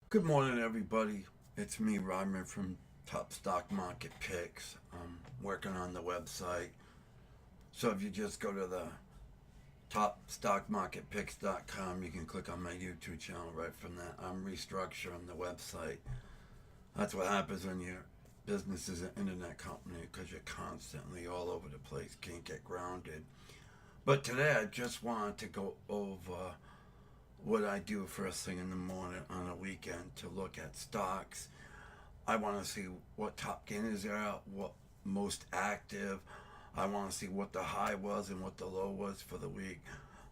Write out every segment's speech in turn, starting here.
Good morning, everybody. It's me, Rodman from Top Stock Market Picks. I'm working on the website. So if you just go to the topstockmarketpicks.com, you can click on my YouTube channel right from that. I'm restructuring the website. That's what happens when your business is an internet company because you're constantly all over the place, can't get grounded. But today I just wanted to go over what I do first thing in the morning on a weekend to look at stocks. I want to see what top gainers are out, what most active. I want to see what the high was and what the low was for the week.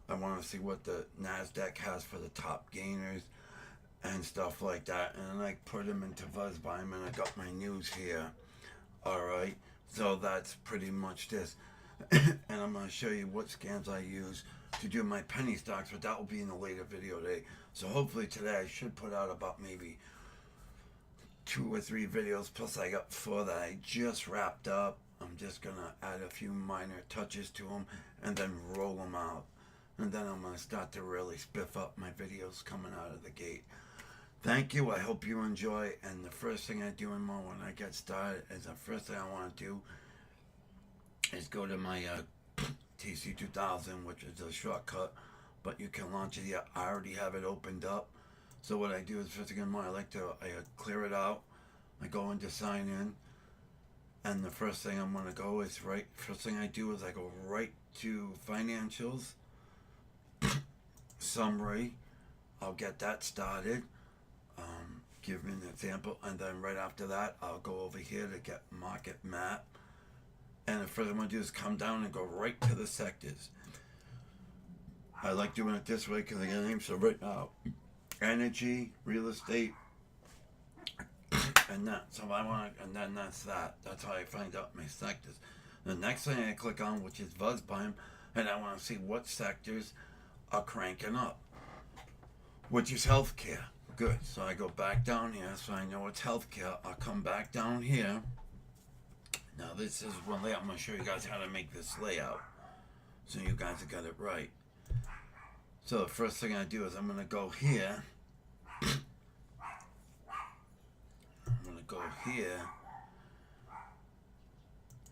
I want to see what the NASDAQ has for the top gainers and stuff like that. And then I put them into Buzzbime and I got my news here. Alright, so that's pretty much this. And I'm going to show you what scans I use to do my penny stocks, but that will be in a later video today. So hopefully today I should put out about maybe 2 or 3 videos, plus I got 4 that I just wrapped up. I'm just going to add a few minor touches to them and then roll them out. And then I'm going to start to really spiff up my videos coming out of the gate. Thank you. I hope you enjoy. And the first thing I do in my when I get started is the first thing I want to do is go to my TC2000, which is a shortcut, but you can launch it here. I already have it opened up. So what I do is first thing in the morning, I clear it out. I go into sign in, and the first thing I'm gonna go is First thing I do is I go right to financials, summary. I'll get that started. Give me an example, and then right after that, I'll go over here to get market map. And the first thing I'm gonna do is come down and go right to the sectors. I like doing it this way because I get a name. So right now, energy, real estate, and that. So I want, and then that's that. That's how I find out my sectors. The next thing I click on, which is Buzzbime, and I want to see what sectors are cranking up, which is healthcare. Good. So I go back down here, so I know it's healthcare. I'll come back down here. Now this is one layout. I'm going to show you guys how to make this layout, so you guys have got it right. So the first thing I do is I'm going to go here. I'm going to go here.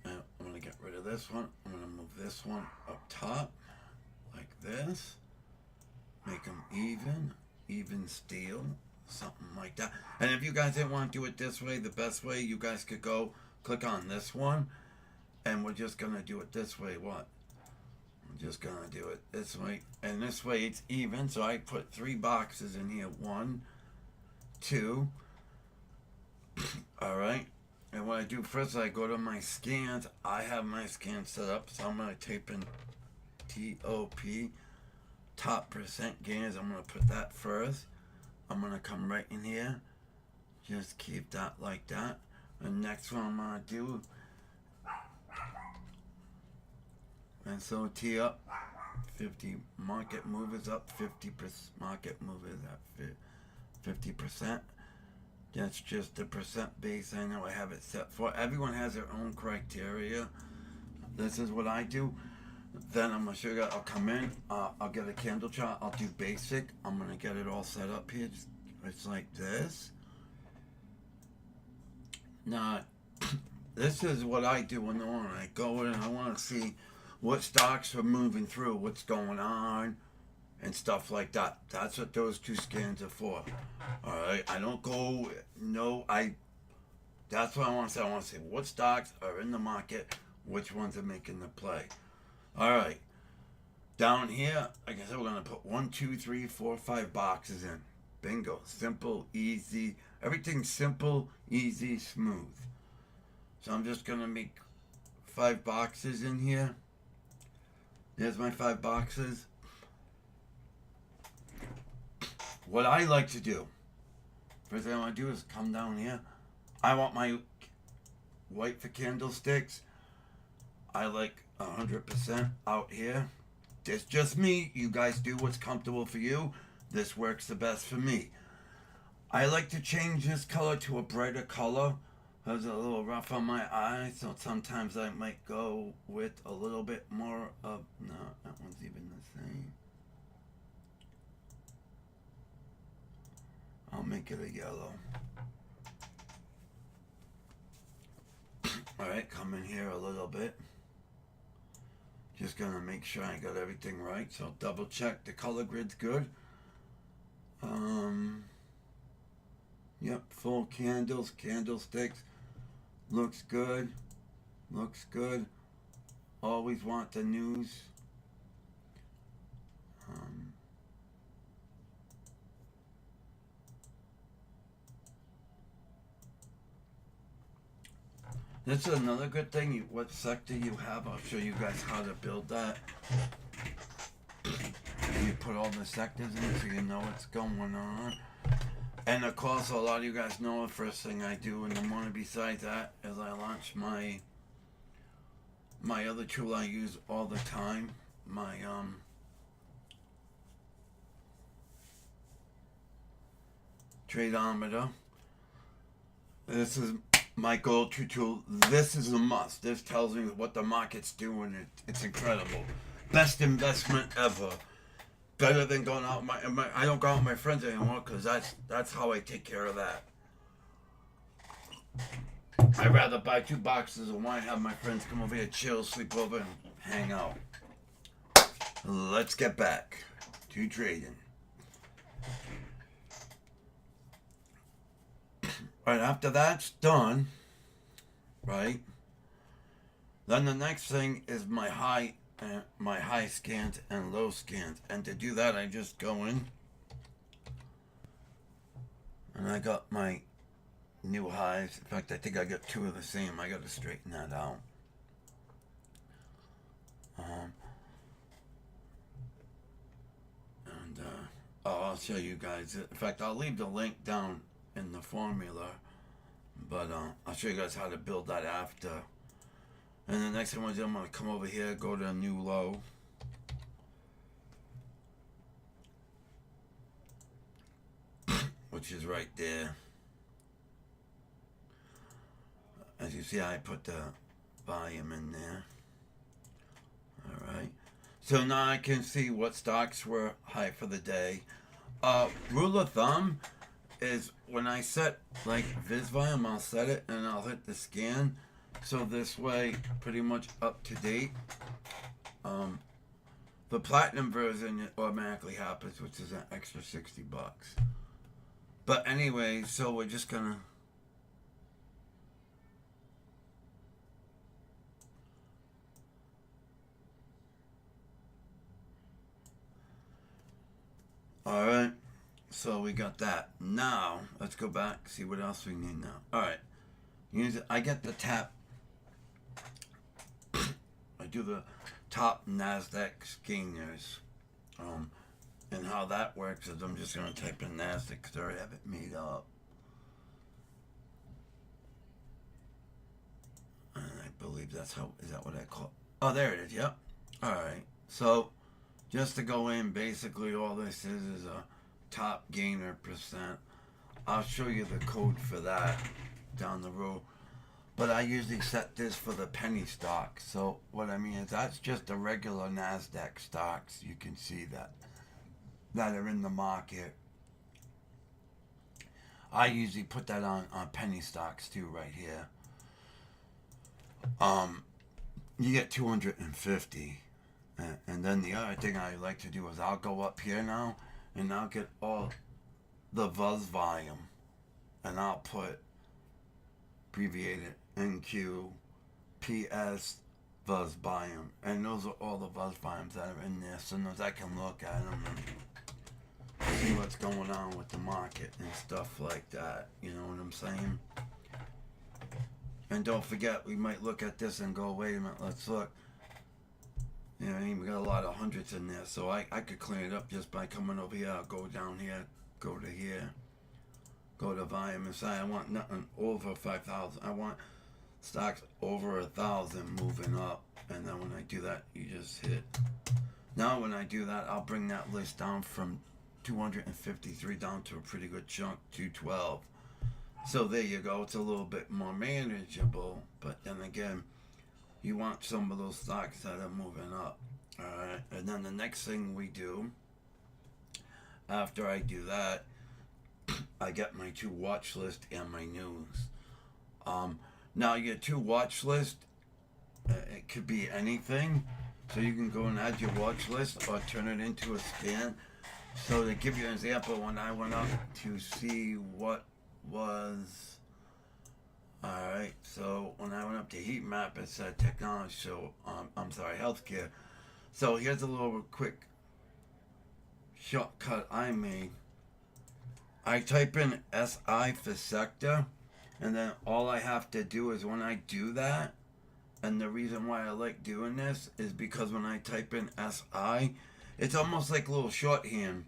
And I'm going to get rid of this one. I'm going to move this one up top like this. Make them even steel, something like that. And if you guys didn't want to do it this way, the best way, you guys could go click on this one, and we're just going to do it this way. What? I'm just going to do it this way. And this way it's even. So I put 3 boxes in here. 1, 2. Alright. And what I do first is I go to my scans. I have my scans set up. So I'm going to type in TOP, top percent gainers. I'm going to put that first. I'm going to come right in here. Just keep that like that. The next one I'm going to do, and so T up 50, market movers up 50%, market movers at 50%. That's just the percent base. I know I have it set for. Everyone has their own criteria. This is what I do. Then I'm going to show you guys. I'll come in. I'll get a candle chart. I'll do basic. I'm going to get it all set up here. It's like this. Now, this is what I do in the morning. I go in and I want to see what stocks are moving through, what's going on, and stuff like that. That's what those 2 scans are for. Alright, I don't go, no, that's what I want to say. I want to see what stocks are in the market, which ones are making the play. Alright, down here, like I said, we're going to put 1, 2, 3, 4, 5 boxes in. Bingo. Simple, easy. Everything's simple, easy, smooth. So I'm just going to make 5 boxes in here. There's my 5 boxes. What I like to do, first thing I want to do is come down here. I want my white for candlesticks. I like 100% out here. It's just me. You guys do what's comfortable for you. This works the best for me. I like to change this color to a brighter color. It's a little rough on my eyes, so sometimes I might go with a little bit more of, no, that one's even the same. I'll make it a yellow. Alright, come in here a little bit. Just gonna make sure I got everything right. So double check the color grid's good. Yep, full candles, candlesticks. Looks good. Looks good. Always want the news. This is another good thing. What sector you have, I'll show you guys how to build that. You put all the sectors in so you know what's going on. And of course, a lot of you guys know the first thing I do in the morning besides that is I launch my other tool I use all the time. My tradeometer. This is my go-to tool. This is a must. This tells me what the market's doing. It's incredible. Best investment ever. Better than going out I don't go out with my friends anymore because that's how I take care of that. I'd rather buy 2 boxes of wine, have my friends come over here, chill, sleep over, and hang out. Let's get back to trading. Right, after that's done, right, then the next thing is my high scans and low scans. And to do that, I just go in, and I got my new highs. In fact, I think I got 2 of the same. I got to straighten that out. I'll show you guys. In fact, I'll leave the link down in the formula, but I'll show you guys how to build that after. And the next thing I'm going to come over here, go to a new low. Which is right there. As you see, I put the volume in there. Alright. So now I can see what stocks were high for the day. Rule of thumb is when I set like Viz volume, I'll set it and I'll hit the scan. So this way, pretty much up to date. The platinum version it automatically happens, which is an extra $60. But anyway, so we're just gonna alright, so we got that. Now, let's go back, see what else we need now. Alright, I get the tap. I do the top NASDAQ scanners. And how that works is I'm just going to type in NASDAQ because I already have it made up. And I believe is that what I call it? Oh, there it is, yep. Alright, so just to go in, basically all this is a top gainer percent. I'll show you the code for that down the road. But I usually set this for the penny stocks. So what I mean is that's just the regular NASDAQ stocks. You can see that are in the market. I usually put that on penny stocks too right here. You get 250. And then the other thing I like to do is I'll go up here now and I'll get all the Buzz volume and I'll put abbreviated NQ, PS, Buzz volume. And those are all the Buzz volumes that are in there. So as I can look at them and see what's going on with the market and stuff like that. You know what I'm saying? And don't forget, we might look at this and go, wait a minute, let's look. You know, we got a lot of hundreds in there. So I could clean it up just by coming over here. I'll go down here, go to here, go to volume and say I want nothing over 5,000. I want stocks over 1,000 moving up. And then when I do that, you just hit. Now when I do that, I'll bring that list down from 253 down to a pretty good chunk, 212. So there you go. It's a little bit more manageable. But then again, you want some of those stocks that are moving up. Alright. And then the next thing we do, after I do that, I get my 2 watch list and my news. Now your 2 watch list, it could be anything. So you can go and add your watch list or turn it into a scan. So to give you an example, when I went up to see what was, alright, so when I went up to heat map, it said technology, so, I'm sorry, healthcare. So here's a little quick shortcut I made. I type in SI for sector, and then all I have to do is when I do that, and the reason why I like doing this is because when I type in SI, it's almost like a little shorthand.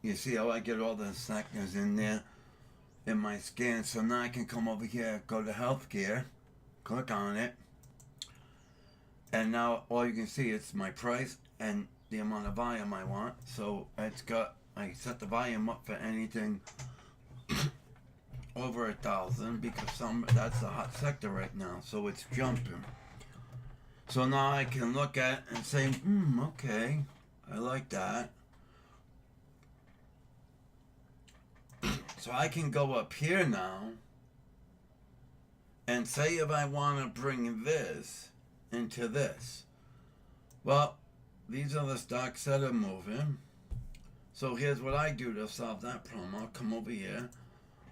You see how I get all the sectors in there in my scan. So now I can come over here, go to healthcare, click on it, and now all you can see is my price and the amount of volume I want. So it's got, I set the volume up for anything over 1,000 because that's the hot sector right now, so it's jumping. So now I can look at it and say, okay, I like that. So I can go up here now and say if I want to bring this into this. Well, these are the stocks that are moving. So here's what I do to solve that problem. I'll come over here.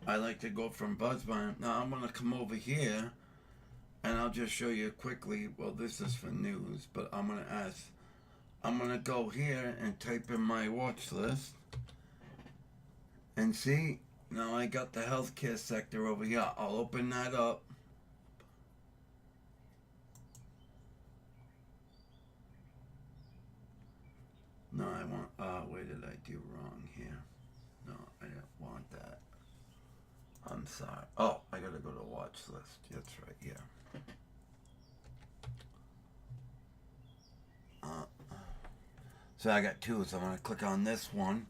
I like to go from buzz volume. Now I'm going to come over here and I'll just show you quickly. Well, this is for news, but I'm going to go here and type in my watch list. And see, now I got the healthcare sector over here. I'll open that up. No, I want, wait, did I do wrong here? No, I didn't want that. I'm sorry. Oh, I gotta go to watch list. That's right here. So I got 2, so I'm gonna click on this one.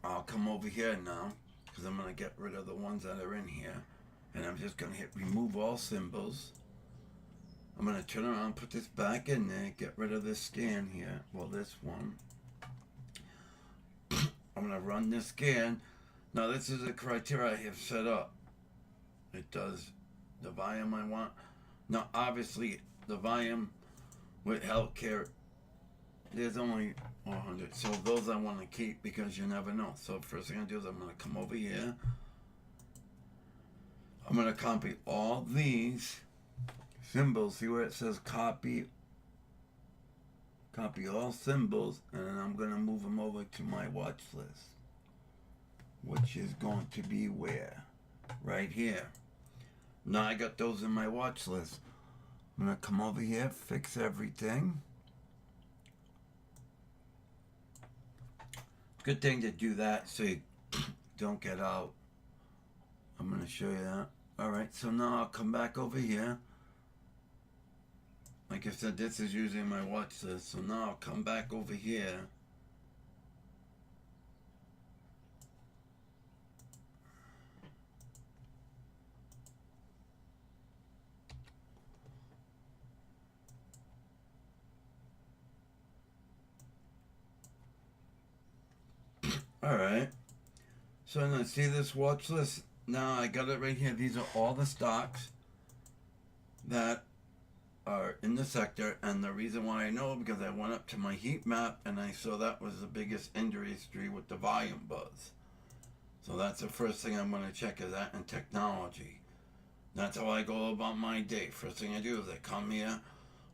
I'll come over here now, because I'm going to get rid of the ones that are in here. And I'm just going to hit remove all symbols. I'm going to turn around, put this back in there, get rid of this scan here. Well, this one. I'm going to run this scan. Now, this is the criteria I have set up. It does the volume I want. Now, obviously, the volume with healthcare, there's only 100, so those I want to keep because you never know. So first thing I do is I'm going to come over here. I'm going to copy all these symbols. See where it says copy all symbols, and then I'm going to move them over to my watch list, which is going to be where? Right here. Now I got those in my watch list. I'm going to come over here, fix everything. Good thing to do that so you don't get out. I'm going to show you that. Alright, so now I'll come back over here. Like I said, this is usually my watch list. So now I'll come back over here. Alright, so now see this watch list? Now I got it right here. These are all the stocks that are in the sector, and the reason why I know because I went up to my heat map and I saw that was the biggest industry with the volume buzz. So that's the first thing I'm going to check, is that in technology. That's how I go about my day. First thing I do is I come here,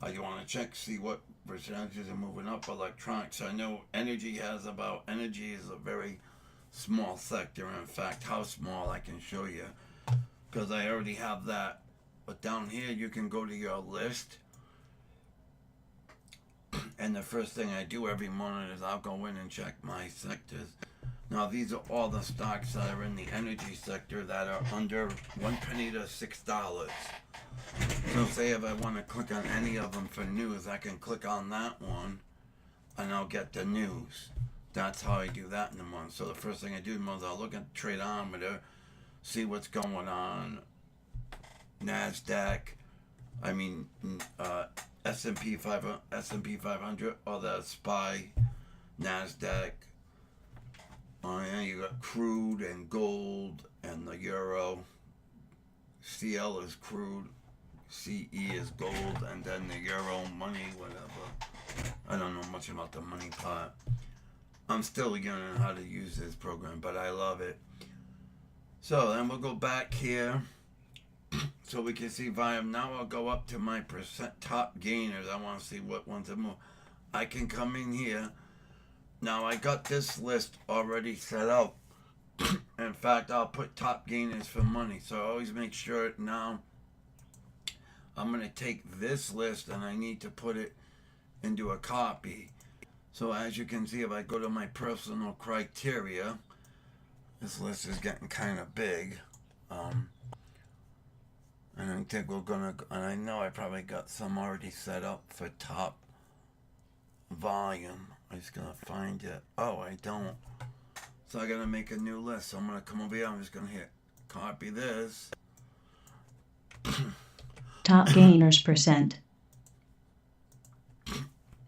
I want to check, see what percentages are moving up. Electronics, I know energy is a very small sector. In fact, how small I can show you because I already have that. But down here you can go to your list, and the first thing I do every morning is I'll go in and check my sectors. Now these are all the stocks that are in the energy sector that are under 1 penny to $6. So say if I want to click on any of them for news, I can click on that one and I'll get the news. That's how I do that in the morning. So the first thing I do is I'll look at the tradeometer, see what's going on, NASDAQ, I mean, S&P 500, or the SPY, NASDAQ. Oh yeah, you got crude and gold and the euro. CL is crude, CE is gold, and then the euro money, whatever. I don't know much about the money part. I'm still learning how to use this program, but I love it. So then we'll go back here so we can see volume. Now I'll go up to my percent top gainers. I want to see what ones are more. I can come in here. Now I got this list already set up. In fact, I'll put top gainers for money. So I always make sure now I'm going to take this list and I need to put it into a copy. So as you can see, if I go to my personal criteria, this list is getting kind of big. And I think we're going to, and I know I probably got some already set up for top volume. I'm just going to find it. Oh, I don't. So I got to make a new list. So I'm going to come over here. I'm just going to hit copy this. Top gainers percent.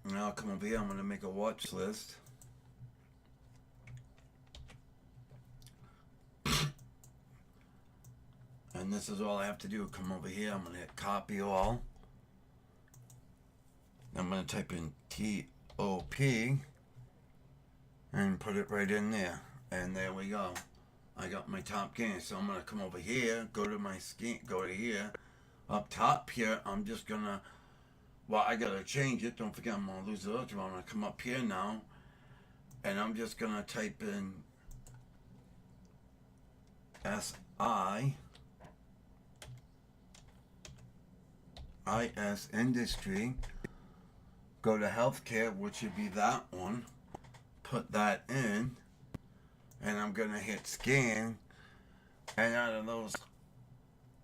Now I'll come over here. I'm going to make a watch list. And this is all I have to do. Come over here. I'm going to hit copy all. I'm going to type in TOP and put it right in there. And there we go. I got my top gain. So I'm going to come over here, go to my scheme, go to here. Up top here, I'm just going to, well, I got to change it. Don't forget, I'm going to lose the other one. I'm going to come up here now. And I'm just going to type in SI. IS industry, go to healthcare, which would be that one, put that in, and I'm going to hit scan, and out of those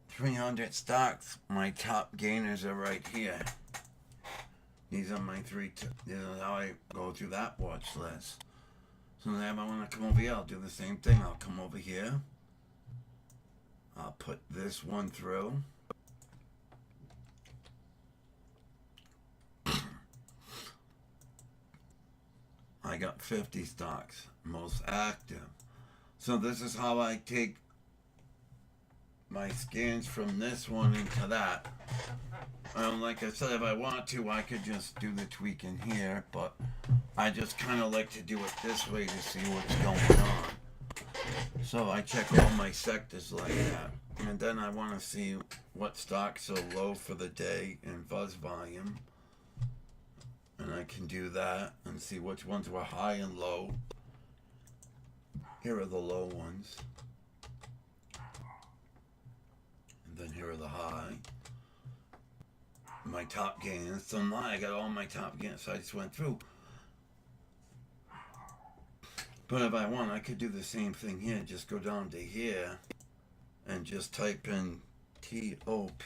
300 stocks, my top gainers are right here. These are my three, this is how I go through that watch list. So now if I want to come over here, I'll do the same thing. I'll come over here, I'll put this one through. I got 50 stocks, most active. So this is how I take my scans from this one into that. Like I said, if I want to, I could just do the tweak in here, but I just kind of like to do it this way to see what's going on. So I check all my sectors like that. And then I want to see what stocks are low for the day in buzz volume. And I can do that and see which ones were high and low. Here are the low ones. And then here are the high. My top gains. So now I got all my top gains. So I just went through. But if I want, I could do the same thing here. Just go down to here and just type in TOP,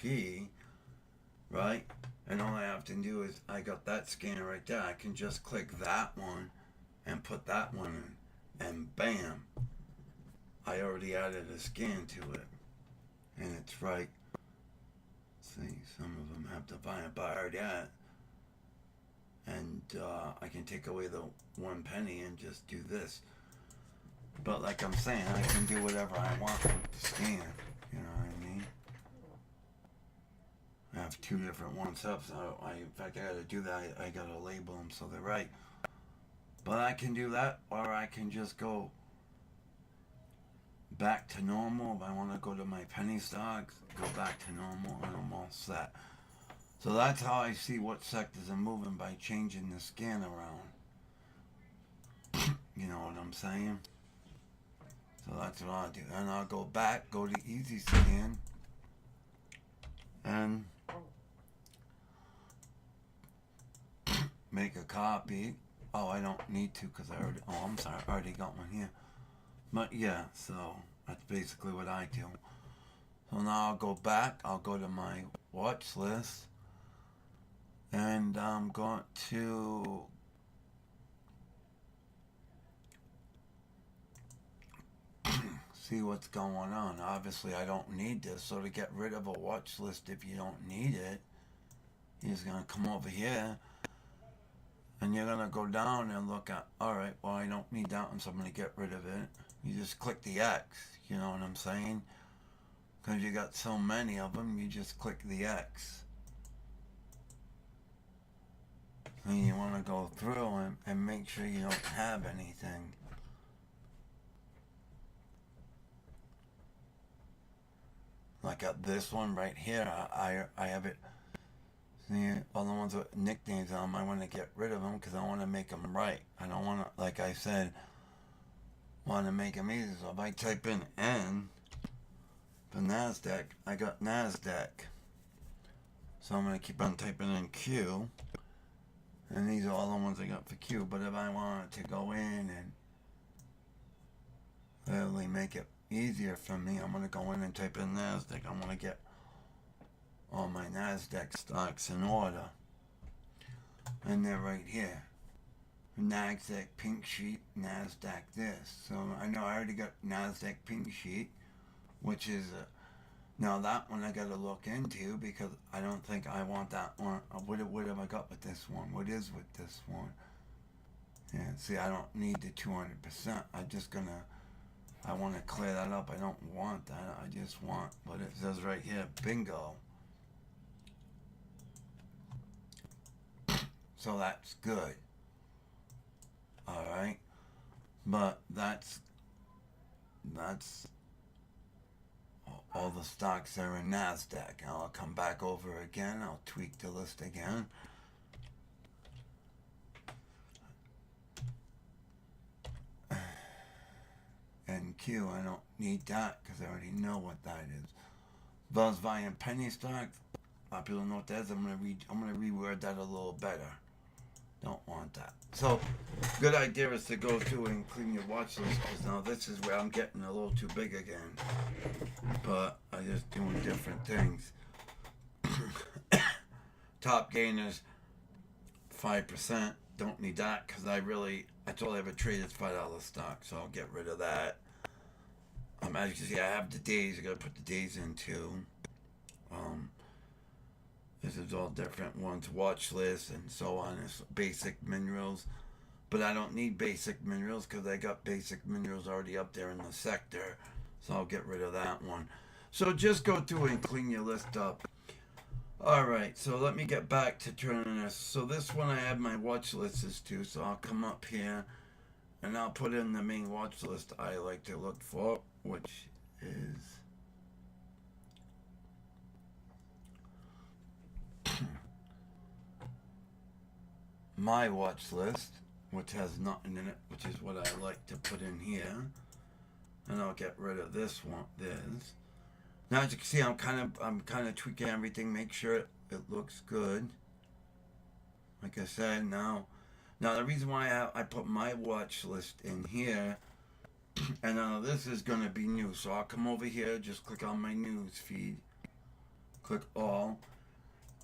right? And all I have to do is, I got that scanner right there. I can just click that one and put that one in. And bam, I already added a scan to it. And it's right. Let's see, some of them have the volume, but I already had. And I can take away the 1 penny and just do this. But like I'm saying, I can do whatever I want with the scan. You know what I mean? I have 2 different ones up, so in fact, I gotta do that. I gotta label them so they're right. But I can do that, or I can just go back to normal. If I want to go to my penny stocks, go back to normal, and I'm all set. So that's how I see what sectors are moving, by changing the scan around. You know what I'm saying? So that's what I'll do. And I'll go back, go to easy scan, and make a copy. Oh, I don't need to because I already, oh, I'm sorry, I already got one here. But yeah, so that's basically what I do. So now I'll go back, I'll go to my watch list, and I'm going to see what's going on. Obviously, I don't need this, so to get rid of a watch list if you don't need it, you're just gonna come over here and you're gonna go down and look at, alright, well, I don't need that one, so I'm gonna get rid of it. You just click the X, you know what I'm saying? Because you got so many of them, you just click the X. And you want to go through and make sure you don't have anything. Like at this one right here, I have it. See, all the ones with nicknames on them, I want to get rid of them because I want to make them right. I don't want to, like I said, want to make them easy. So if I type in N for NASDAQ, I got NASDAQ. So I'm going to keep on typing in Q. And these are all the ones I got for Q. But if I wanted to go in and really make it easier for me, I'm going to go in and type in NASDAQ. I'm going to get all my NASDAQ stocks in order. And they're right here. NASDAQ pink sheet, NASDAQ this. So I know I already got NASDAQ pink sheet, which is now that one I got to look into because I don't think I want that one. What have I got with this one? What is with this one? Yeah, see, I don't need the 200%. I want to clear that up. I don't want that. I just want, but it says right here, bingo. So that's good. Alright. But that's all the stocks that are in NASDAQ. I'll come back over again. I'll tweak the list again. And Q, I don't need that because I already know what that is. Those volume penny stocks, a lot of people don't know what that is. I'm gonna reword that a little better. Don't want that. So, good idea is to go through and clean your watch list because now this is where I'm getting a little too big again. But I'm just doing different things. Top gainers, 5%. Don't need that because that's all I ever traded is $5 stock, so I'll get rid of that. As you can see, I have the days. I gotta put the days in too. This is all different ones, watch lists and so on. It's basic minerals, but I don't need basic minerals because I got basic minerals already up there in the sector, so I'll get rid of that one. So just go through and clean your list up. Alright, so let me get back to turning this. So this one I have my watch lists to, so I'll come up here and I'll put in the main watch list I like to look for, which is my watch list, which has nothing in it, which is what I like to put in here. And I'll get rid of this one. Now as you can see, I'm kind of tweaking everything, make sure it looks good. Like I said, now the reason why I put my watch list in here, and now this is gonna be new. So I'll come over here, just click on my news feed, click all,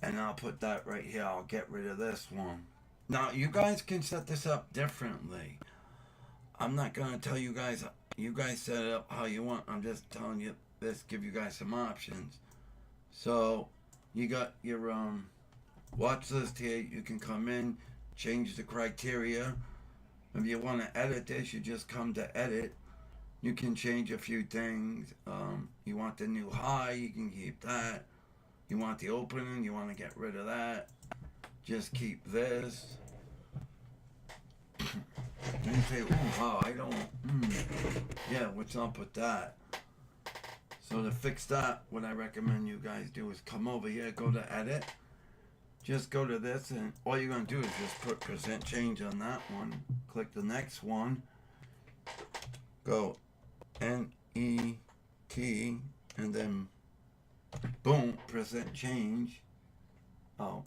and I'll put that right here. I'll get rid of this one. Now you guys can set this up differently. I'm not gonna tell you guys. You guys set it up how you want. I'm just telling you this, give you guys some options. So you got your watch list here. You can come in, change the criteria. If you want to edit this, you just come to edit. You can change a few things. You want the new high, you can keep that. You want the opening, you want to get rid of that. Just keep this. And you say, oh, I don't, yeah, what's up with that? So to fix that, what I recommend you guys do is come over here, go to edit. Just go to this, and all you're going to do is just put percent change on that one. Click the next one. Go NET, and then boom, percent change. Oh.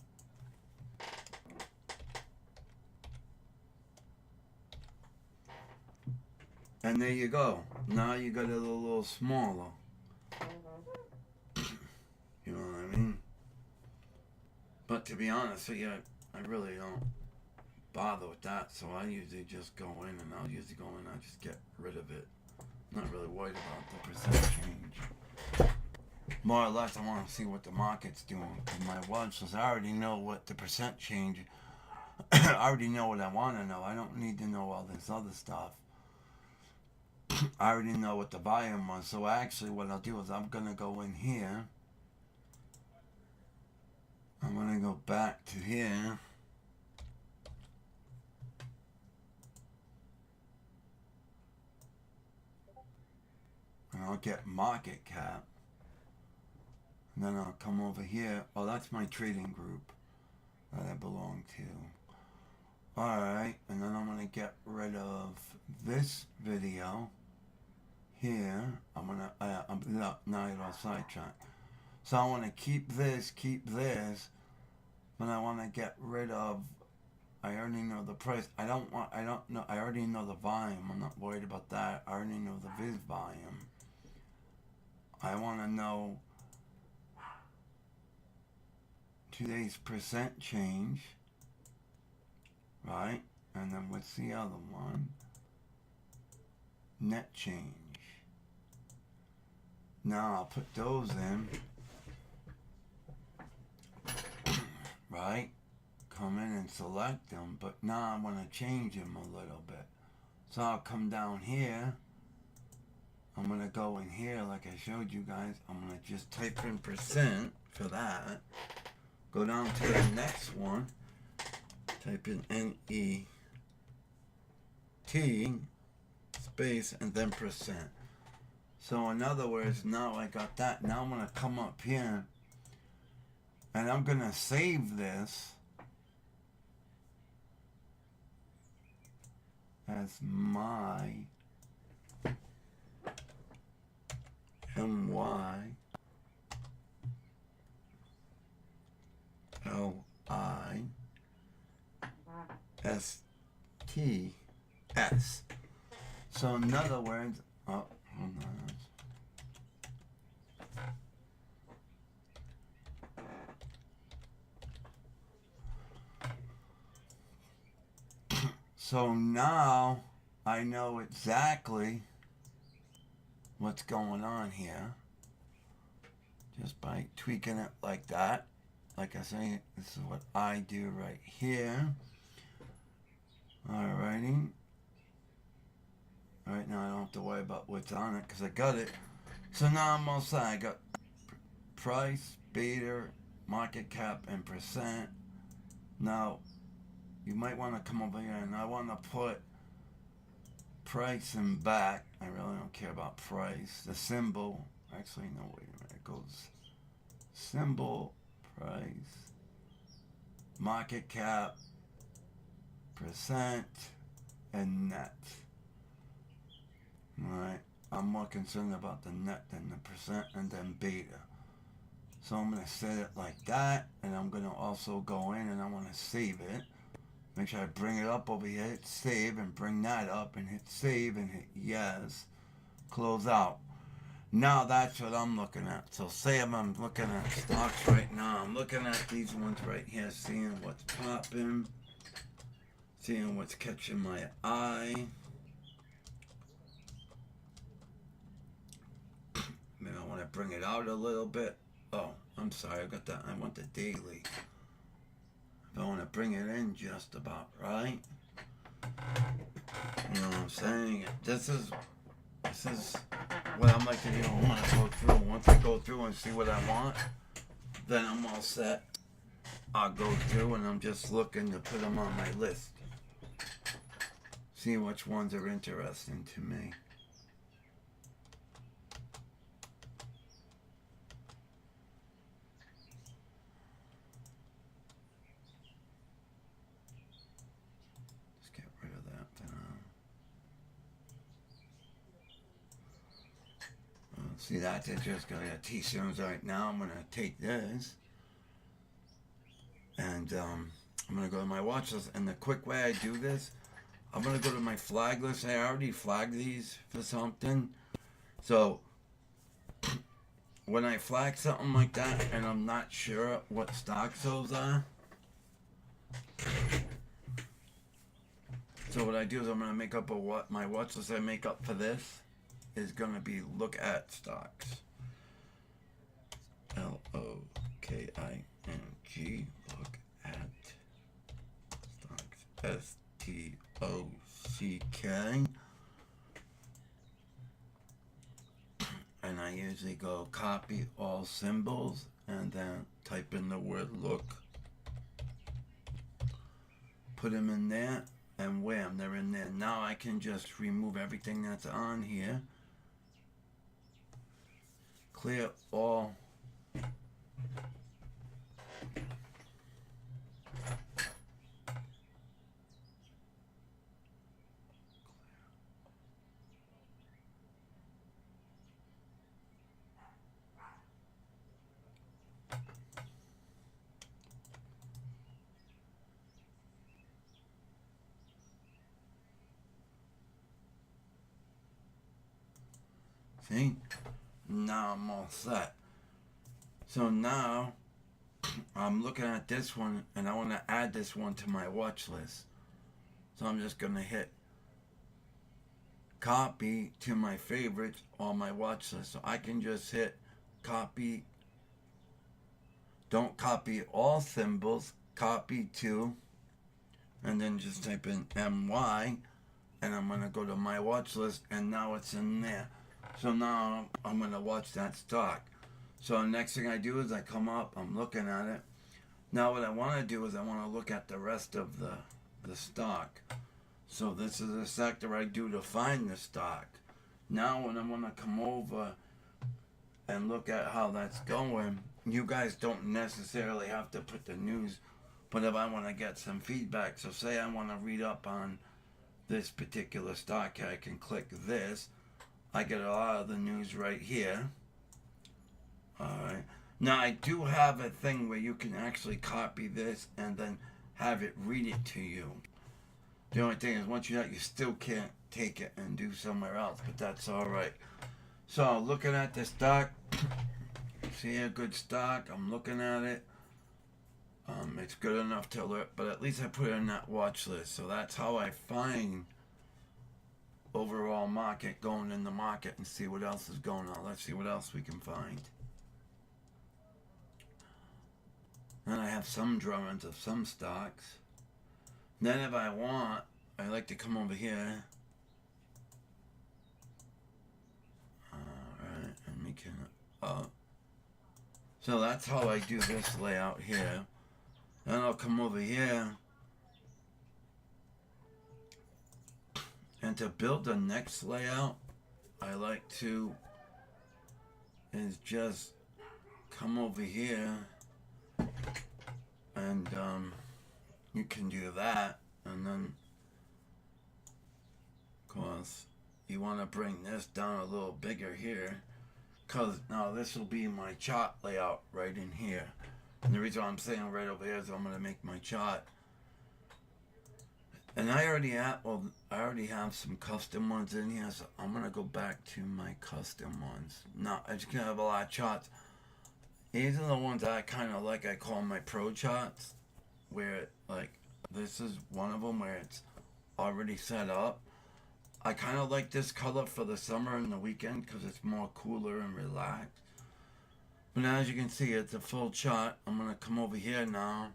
And there you go. Now you got it a little smaller. You know what I mean? But to be honest with you, I really don't bother with that. So I usually just go in and I'll just get rid of it. Not really worried about the percent change. More or less, I want to see what the market's doing. Because my watch list, I already know what the percent change. I already know what I want to know. I don't need to know all this other stuff. I already know what the volume was. So actually, what I'll do is I'm gonna go in here. I'm gonna go back to here. And I'll get market cap. And then I'll come over here. Oh, that's my trading group that I belong to. Alright, and then I'm going to get rid of this video here. I'm going to, now I got sidetracked. So I want to keep this, but I want to get rid of, I already know the price. I don't know, I already know the volume. I'm not worried about that. I already know the viz volume. I want to know today's percent change, right? And then what's the other one? Net change. Now I'll put those in, right? Come in and select them, but now I want to change them a little bit. So I'll come down here. I'm going to go in here like I showed you guys. I'm going to just type in percent for that. Go down to the next one. Type in NET space and then percent. So in other words, now I got that. Now I'm going to come up here and I'm going to save this as my MYLISTS. So in other words, oh, hold on. So now I know exactly what's going on here just by tweaking it like that. Like I say, this is what I do right here. Alrighty. Alright, now I don't have to worry about what's on it because I got it. So now I'm all set. I got price, beta, market cap, and percent. Now, you might want to come over here and I want to put price and back. I really don't care about price. The symbol, actually, no, wait a minute. It goes symbol, price, market cap, percent, and net. Alright, I'm more concerned about the net than the percent and then beta. So I'm going to set it like that, and I'm going to also go in and I want to save it. Make sure I bring it up over here, hit save, and bring that up, and hit save, and hit yes, close out. Now that's what I'm looking at. So say I'm looking at stocks right now. I'm looking at these ones right here, seeing what's popping, seeing what's catching my eye. Maybe I want to bring it out a little bit. Oh, I'm sorry, I got that. I want the daily. I want to bring it in just about right. You know what I'm saying? This is what I'm like to do. I want to go through. Once I go through and see what I want, then I'm all set. I'll go through and I'm just looking to put them on my list. See which ones are interesting to me. See, that's interesting. I got T-Stones right now. I'm going to take this. And I'm going to go to my watch list. And the quick way I do this, I'm going to go to my flag list. I already flagged these for something. So, when I flag something like that and I'm not sure what stocks those are, so what I do is I'm going to make up my watch list I make up for this. is going to be look at stocks. LOKING, look at stocks. STOCK. And I usually go copy all symbols and then type in the word look. Put them in there and wham, they're in there. Now I can just remove everything that's on here. Clear all. See? Now I'm all set. So now I'm looking at this one and I want to add this one to my watch list. So I'm just going to hit copy to my favorites on my watch list. So I can just hit copy. Don't copy all symbols, copy to, and then just type in MY, and I'm going to go to my watch list, and now it's in there. So now I'm going to watch that stock. So the next thing I do is I come up, I'm looking at it. Now what I want to do is I want to look at the rest of the stock. So this is a sector I do to find the stock. Now when I want to come over and look at how that's going, you guys don't necessarily have to put the news, but if I want to get some feedback, so say I want to read up on this particular stock, I can click this. I get a lot of the news right here. Alright. Now I do have a thing where you can actually copy this and then have it read it to you. The only thing is once you do that, you still can't take it and do somewhere else, but that's alright. So looking at the stock, see a good stock, I'm looking at it. It's good enough to alert, but at least I put it in that watch list. So that's how I find overall market, going in the market and see what else is going on. Let's see what else we can find. Then I have some drawings of some stocks. Then if I want, I like to come over here. Alright, and we can so that's how I do this layout here. Then I'll come over here. And to build the next layout, I like to is just come over here and you can do that, and then of course you want to bring this down a little bigger here, because now this will be my chart layout right in here. And the reason why I'm saying right over here is I'm going to make my chart. And I already have some custom ones in here, so I'm going to go back to my custom ones. Now, as you can have a lot of charts. These are the ones I kind of like, I call my pro charts, where like this is one of them where it's already set up. I kind of like this color for the summer and the weekend because it's more cooler and relaxed. But now as you can see, it's a full chart. I'm going to come over here now.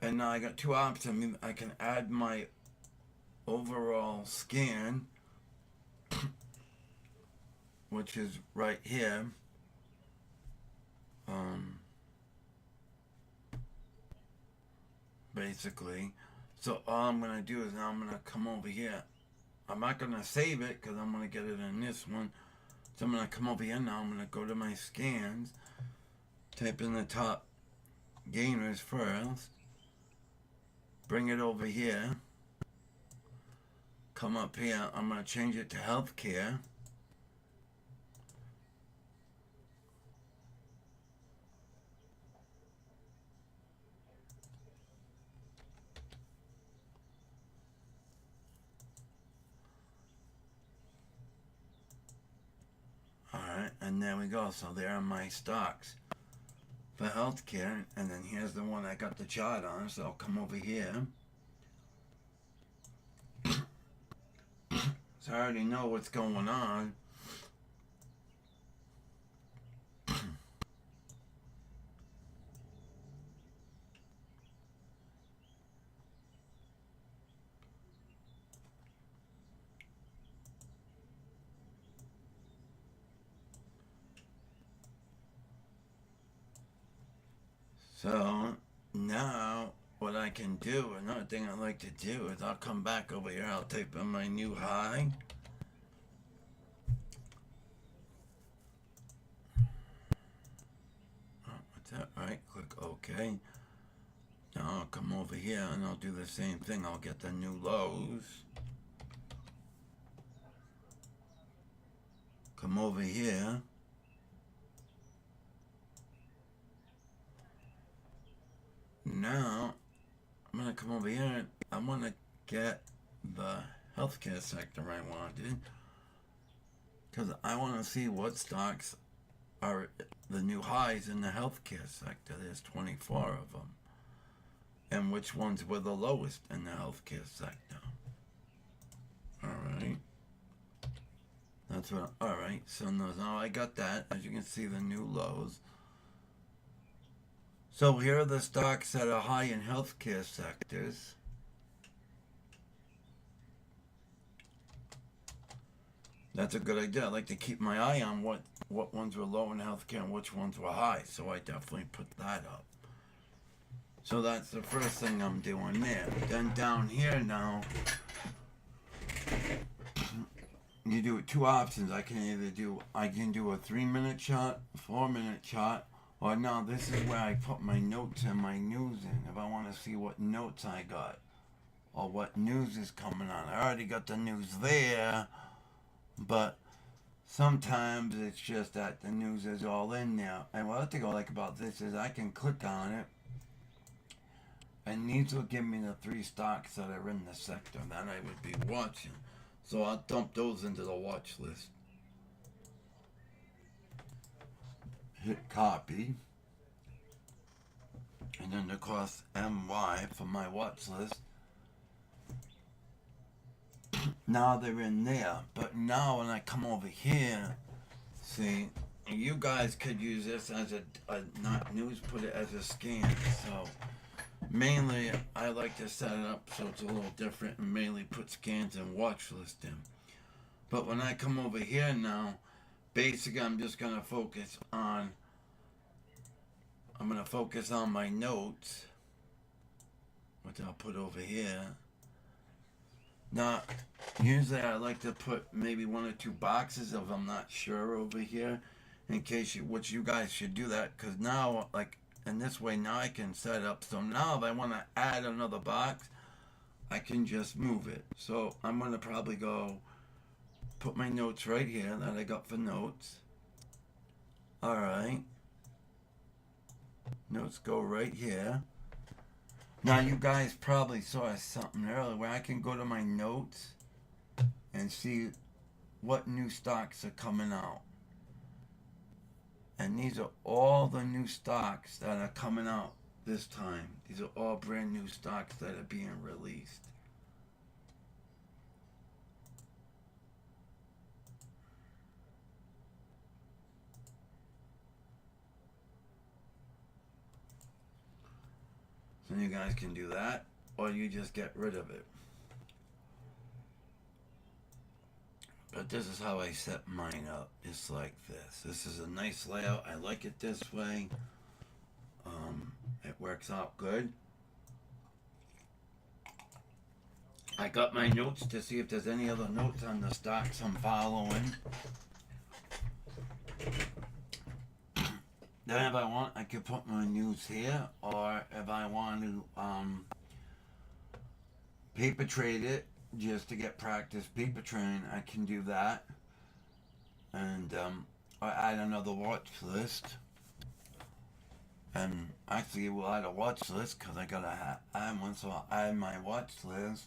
And now I got two options. I can add my overall scan, which is right here. Basically. So all I'm going to do is now I'm going to come over here. I'm not going to save it because I'm going to get it in this one. So I'm going to come over here now. I'm going to go to my scans. Type in the top gainers first. Bring it over here. Come up here. I'm going to change it to healthcare. Alright, and there we go. So there are my stocks for healthcare, and then here's the one I got the chart on, so I'll come over here. So So I already know what's going on. So now what I can do, another thing I like to do is I'll come back over here, I'll type in my new high. Oh, what's that? Alright, click OK. Now I'll come over here and I'll do the same thing. I'll get the new lows. Come over here. Now, I'm going to come over here and I want to get the healthcare sector I wanted. Because I want to see what stocks are the new highs in the healthcare sector. There's 24 of them. And which ones were the lowest in the healthcare sector. Alright. That's what, alright. So now I got that. As you can see, the new lows. So here are the stocks that are high in healthcare sectors. That's a good idea. I like to keep my eye on what ones were low in healthcare and which ones were high. So I definitely put that up. So that's the first thing I'm doing there. Then down here now, you do two options. I can do a 3-minute chart, 4-minute chart, or now this is where I put my notes and my news in. If I want to see what notes I got or what news is coming on. I already got the news there, but sometimes it's just that the news is all in there. And what I think I like about this is I can click on it, and these will give me the 3 stocks that are in the sector that I would be watching. So I'll dump those into the watch list. Hit copy. And then of course MY for my watch list. Now they're in there. But now when I come over here, see, you guys could use this as a not news, put it as a scan. So mainly, I like to set it up so it's a little different and mainly put scans and watch list in. But when I come over here now, basically I'm just going to focus on, my notes, which I'll put over here. Now, usually I like to put maybe 1 or 2 boxes if I'm not sure over here, in case which you guys should do that, because now, like, and this way now I can set up, so now if I want to add another box, I can just move it. So I'm going to probably go put my notes right here that I got for notes. Alright. Notes go right here. Now you guys probably saw something earlier where I can go to my notes and see what new stocks are coming out. And these are all the new stocks that are coming out this time. These are all brand new stocks that are being released. So you guys can do that, or you just get rid of it. But this is how I set mine up, just like this. This is a nice layout. I like it this way. It works out good. I got my notes to see if there's any other notes on the stocks I'm following. Then if I want, I can put my news here, or if I want to paper trade it, just to get practice paper trading, I can do that. And or add another watch list. And actually we'll add a watch list because I gotta add one, so I'll add my watch list.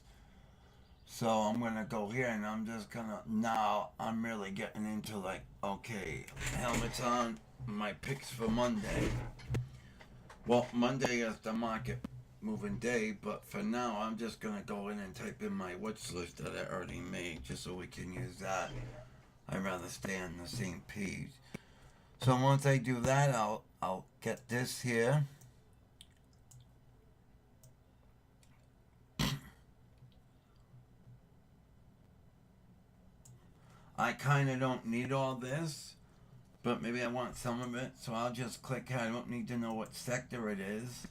So I'm gonna go here and I'm just gonna, now I'm really getting into like, okay, helmets on, my picks for Monday. Well, Monday is the market moving day, but for now I'm just gonna go in and type in my wish list that I already made just so we can use that. I'd rather stay on the same page. So once I do that, I'll get this here. I kind of don't need all this, but maybe I want some of it, so I'll just click here. I don't need to know what sector it is.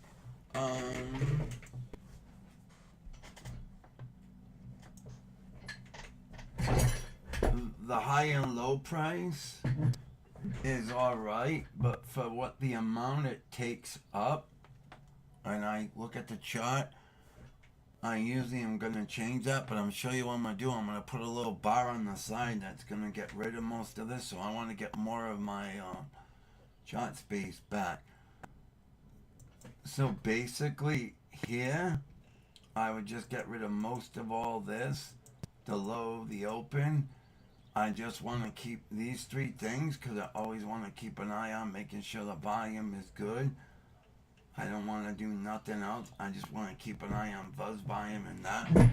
The high and low price is alright, but for what the amount it takes up, and I look at the chart, I usually am going to change that, but I'm show you what I'm going to do. I'm going to put a little bar on the side that's going to get rid of most of this, so I want to get more of my chart space back. So basically here, I would just get rid of most of all this, the low, the open. I just want to keep these three things because I always want to keep an eye on making sure the volume is good. I don't want to do nothing else. I just want to keep an eye on buzz volume and that.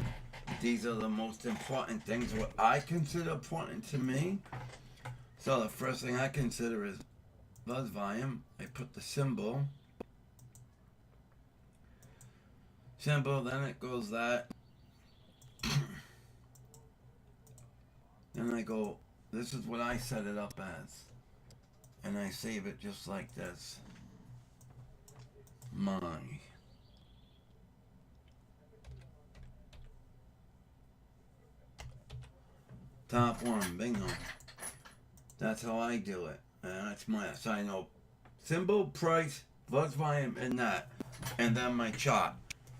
These are the most important things, what I consider important to me. So the first thing I consider is buzz volume. I put the symbol. Then it goes that. Then I go, this is what I set it up as. And I save it just like this. My. Top one, bingo. That's how I do it. And that's my, so I know symbol, price, buzz volume, and that. And then my chart.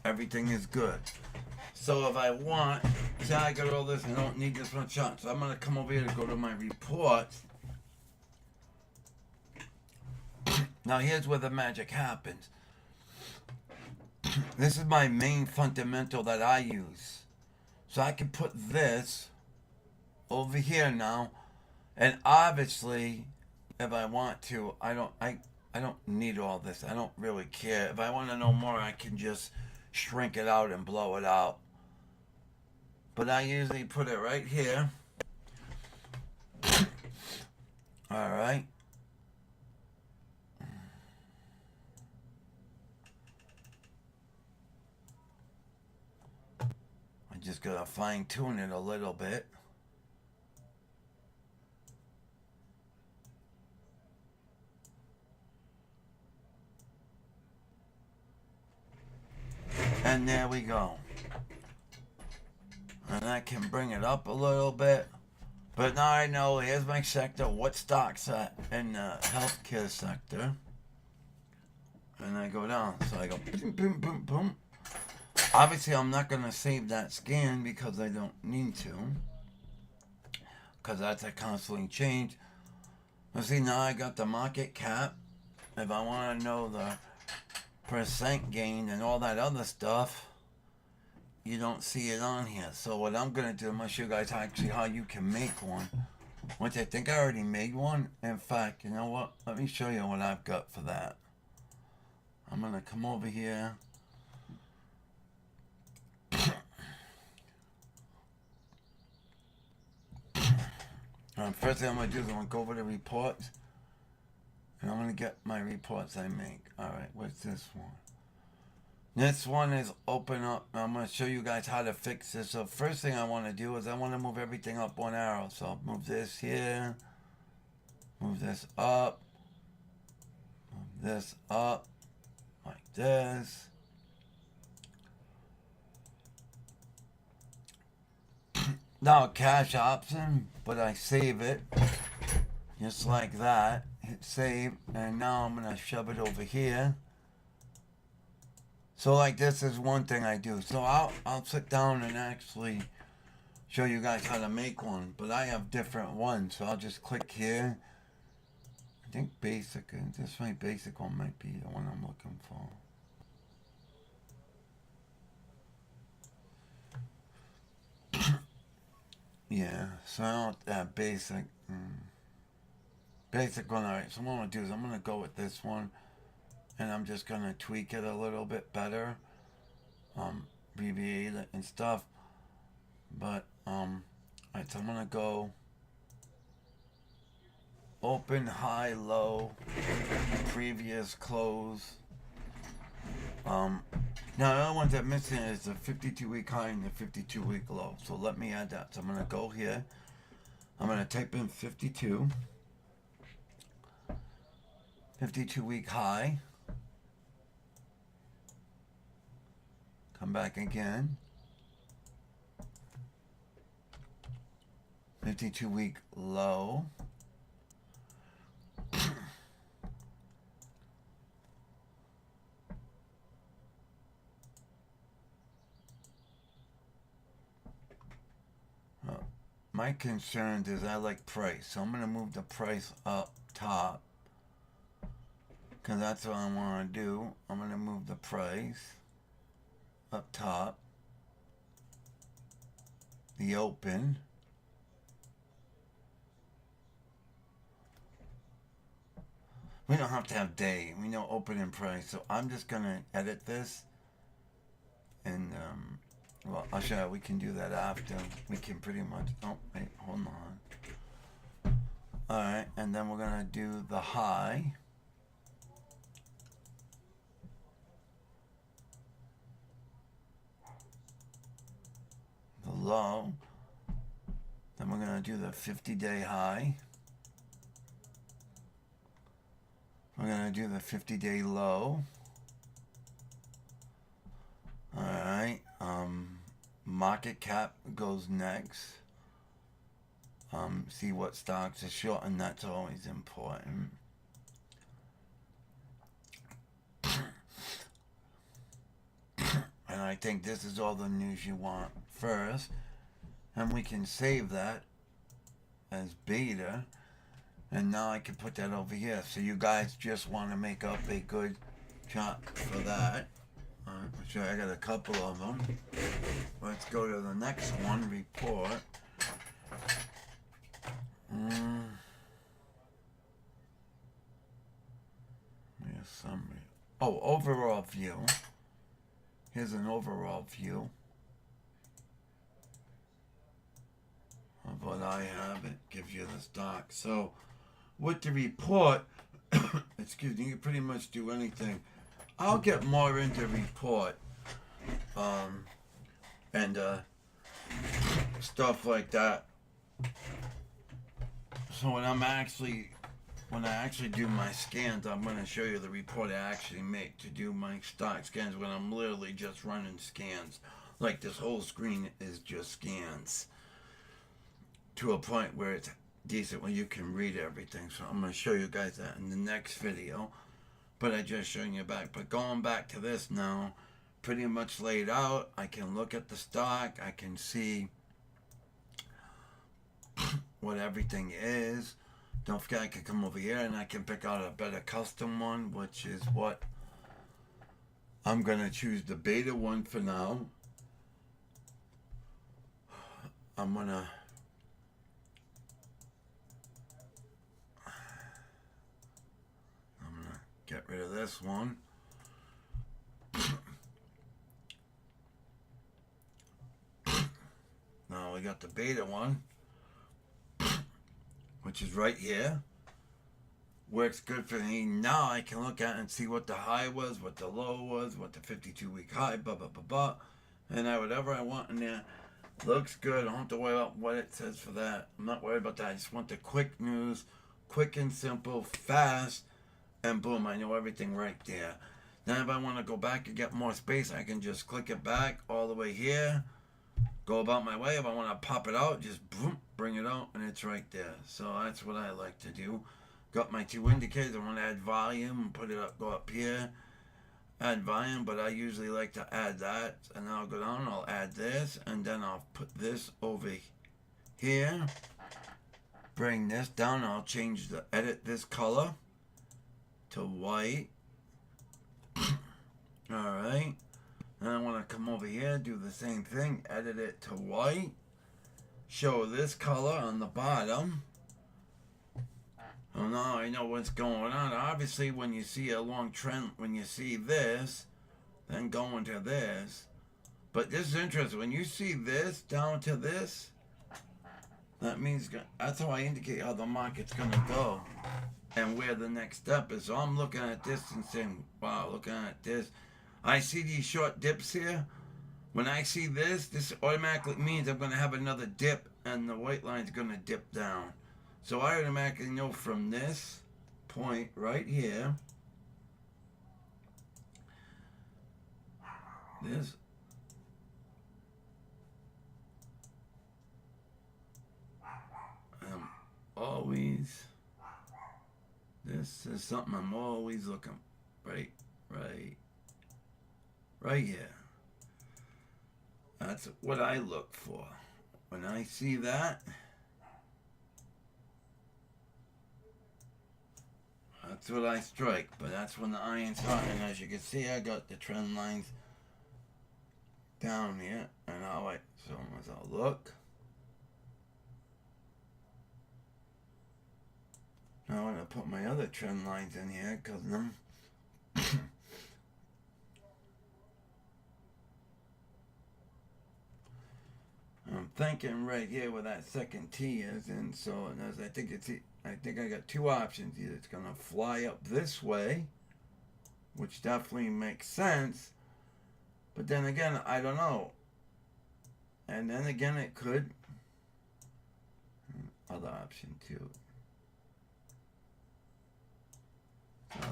Everything is good. So if I want, say I got all this, I don't need this one chart. So I'm going to come over here to go to my reports. Now here's where the magic happens. This is my main fundamental that I use. So I can put this over here now. And obviously, if I want to, I don't need all this. I don't really care. If I want to know more, I can just shrink it out and blow it out. But I usually put it right here. Alright. I just gotta fine tune it a little bit. And there we go. And I can bring it up a little bit. But now I know, here's my sector, what stocks at in the healthcare sector. And I go down. So I go boom, boom, boom, boom. Obviously, I'm not going to save that scan because I don't need to. Because that's a constantly change. But see, now I got the market cap. If I want to know the percent gain and all that other stuff, you don't see it on here. So what I'm going to do, I'm going to show you guys how you can make one. Which I think I already made one. In fact, you know what? Let me show you what I've got for that. I'm going to come over here. First thing I'm going to do is I'm going to go over the reports. And I'm going to get my reports I make. Alright, what's this one? This one is open up. I'm going to show you guys how to fix this. So first thing I want to do is I want to move everything up one arrow. So I'll move this here. Move this up. Move this up. Like this. Now cash option, but I save it. Just like that. Hit save. And now I'm going to shove it over here. So like this is one thing I do. So I'll sit down and actually show you guys how to make one. But I have different ones. So I'll just click here. I think basic. This my basic one might be the one I'm looking for. Yeah. So I don't have basic. Basic one. Alright. So what I'm going to do is I'm going to go with this one. And I'm just going to tweak it a little bit better. abbreviate it and stuff. But alright, so I'm gonna go open, high, low, previous, close. Now the other ones I'm missing is the 52-week high and the 52-week low. So let me add that. So I'm gonna go here. I'm gonna type in 52-week high. Come back again. 52-week low. My concern is I like price, so I'm going to move the price up top, because that's what I want to do. I'm going to move the price up top, the open, we don't have to have day, we know open and price, so I'm just going to edit this, and well, I'll show you, we can do that after. We can pretty much, oh, wait, hold on. Alright, and then we're going to do the high. The low. Then we're going to do the 50-day high. We're going to do the 50-day low. Alright, market cap goes next. See what stocks are short, and that's always important. And I think this is all the news you want first. And we can save that as beta. And now I can put that over here. So you guys just want to make up a good chart for that. Sure, I got a couple of them. Let's go to the next one, report. Here's summary. Oh, overall view. Here's an overall view of what I have. It gives you the stock. So, with the report, excuse me, you can pretty much do anything. I'll get more into report, and stuff like that. So when I actually do my scans, I'm going to show you the report I actually make to do my stock scans when I'm literally just running scans. Like this whole screen is just scans to a point where it's decent where you can read everything. So I'm going to show you guys that in the next video. But I just showing you back. But going back to this now, pretty much laid out. I can look at the stock. I can see what everything is. Don't forget I can come over here and I can pick out a better custom one, which is what I'm going to choose the beta one for now. I'm going to get rid of this one. Now we got the beta one, which is right here. Works good for me. Now I can look at it and see what the high was, what the low was, what the 52-week high, blah, blah, blah, blah. And whatever I want in there. Looks good. I don't have to worry about what it says for that. I'm not worried about that. I just want the quick news, quick and simple, fast, and boom, I know everything right there. Then if I want to go back and get more space, I can just click it back all the way here, go about my way. If I want to pop it out, just boom, bring it out, and it's right there. So that's what I like to do. Got my two indicators. I want to add volume and put it up, go up here, add volume, but I usually like to add that, and then I'll go down and I'll add this, and then I'll put this over here, bring this down, and I'll change the, edit this color to white. Alright, then I want to come over here, do the same thing, edit it to white, show this color on the bottom. Oh, now I know what's going on. Obviously when you see a long trend, when you see this, then going to this, But this is interesting. When you see this down to this, that means that's how I indicate how the market's going to go and where the next step is. So I'm looking at this and saying, wow, looking at this. I see these short dips here. When I see this automatically means I'm going to have another dip and the white line's going to dip down. So I automatically know from this point right here, this always, this is something I'm always looking right here. That's what I look for. When I see that, that's what I strike. But that's when the iron's hot. And as you can see, I got the trend lines down here. And so as I look, now I'm going to put my other trend lines in here because them. I'm thinking right here where that second T is, and so as I think I got two options. Either it's gonna fly up this way, which definitely makes sense, but then again, I don't know. And then again, it could. Other option too. So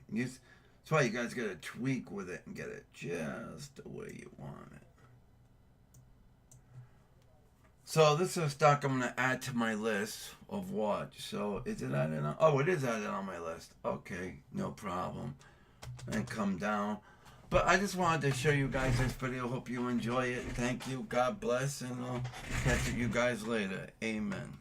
that's why you guys gotta tweak with it and get it just the way you want it. So this is a stock I'm going to add to my list of watch. So is it added on? Oh, it is added on my list. Okay, no problem. And come down. But I just wanted to show you guys this video. Hope you enjoy it. Thank you. God bless. And I'll catch you guys later. Amen.